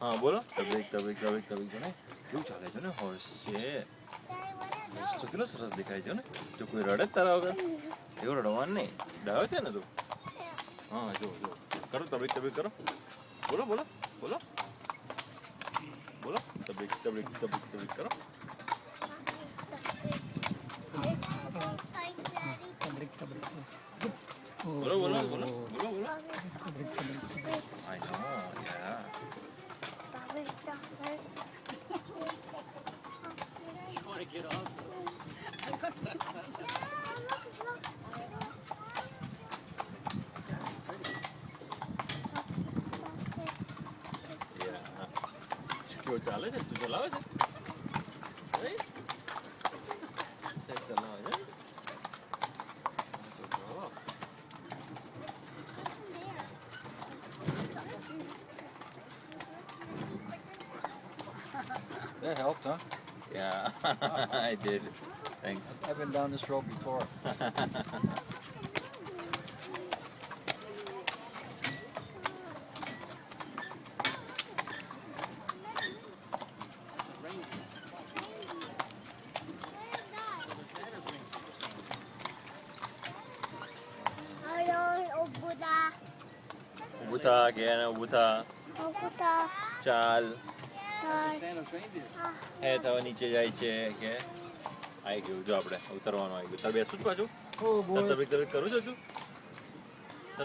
હા બોલો. તબેક તબેક તબેક તબેક જો ને કેવું ચાલે છે ને હોર્સ છે. હોર્સ તો કેટલો સરસ દેખાય છે ને. જો કોઈ રડે જ તારા વગર એવું રડવાનું નહીં. ડાયો છે ને તું. હા જો જો કરો તબેક તબેક કરો. બોલો બોલો બોલો બોલો તબેક તબેક તબેક તબેક કરો. બોલો બોલો બોલો બોલો બોલો. I know, yeah. Yeah. કેવું ચાલે છે તું ચલાવે છે Right? સાહેબ ચલાવે છે Oh. That helped, huh? Yeah, I did. Thanks. I've been down this road before. ઊભું થા કે ઊભું થા ચાલ Santa's reindeer. હે થવા નીચે જાય છે કે આવી ગયું જો આપણે ઉતરવાનું આવી ગયું તારે બેસું જ પાછું Oh તારે તબેક તબેક કરું છું તું